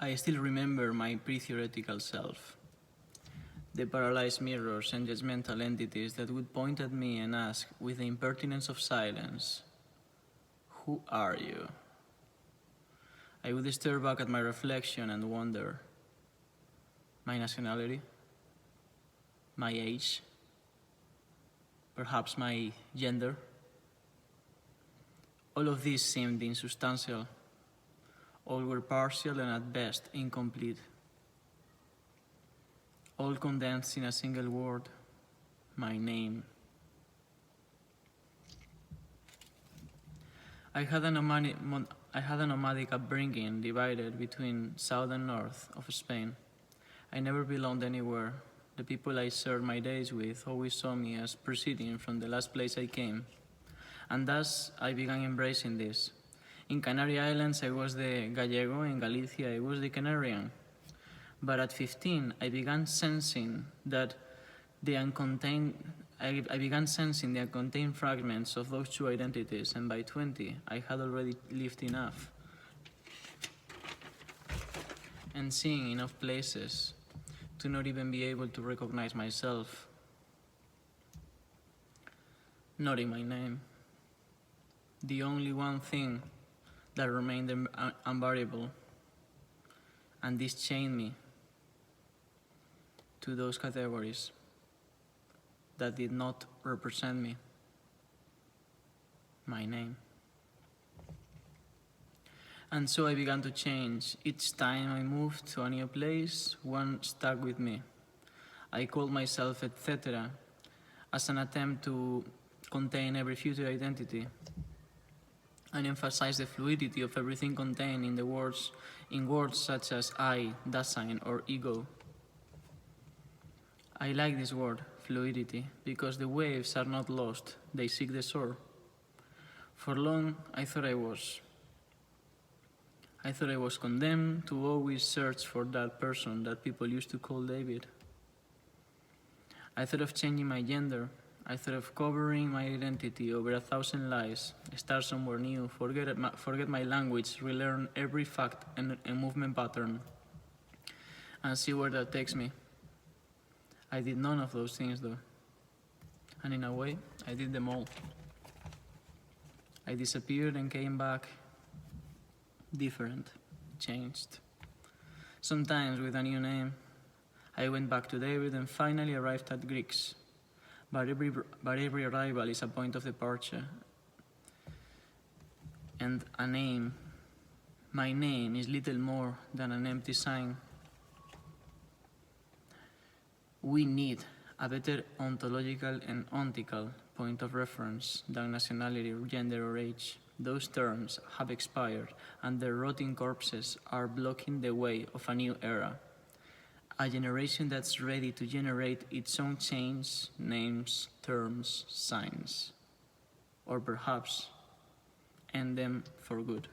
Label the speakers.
Speaker 1: I still remember my pre-theoretical self. The paralyzed mirrors and judgmental entities that would point at me and ask, with the impertinence of silence, "Who are you?" I would stare back at my reflection and wonder, my nationality, my age, perhaps my gender. All of these seemed insubstantial. All were partial and at best incomplete. All condensed in a single word, my name. I had a nomadic upbringing divided between south and north of Spain. I never belonged anywhere. The people I shared my days with always saw me as proceeding from the last place I came. And thus I began embracing this. In Canary Islands I was the Gallego, in Galicia I was the Canarian. But at 15 I began sensing the uncontained fragments of those two identities, and by 20 I had already lived enough and seen enough places to not even be able to recognize myself, not in my name. The only one thing that remained unvariable, and this chained me to those categories that did not represent me, my name. And so I began to change. Each time I moved to a new place, one stuck with me. I called myself etc. as an attempt to contain every future identity and emphasize the fluidity of everything contained in words such as I, Dasein, or ego. I like this word, fluidity, because the waves are not lost, they seek the shore. For long, I thought I was condemned to always search for that person that people used to call David. I thought of changing my gender. I thought of covering my identity over 1,000 lies, start somewhere new, forget my language, relearn every fact and movement pattern, and see where that takes me. I did none of those things though. And in a way, I did them all. I disappeared and came back different, changed. Sometimes with a new name. I went back to David and finally arrived at Greeks. But every arrival is a point of departure. And a name, my name, is little more than an empty sign. We need a better ontological and ontical point of reference than nationality, gender, or age. Those terms have expired, and their rotting corpses are blocking the way of a new era. A generation that's ready to generate its own change, names, terms, signs, or perhaps end them for good.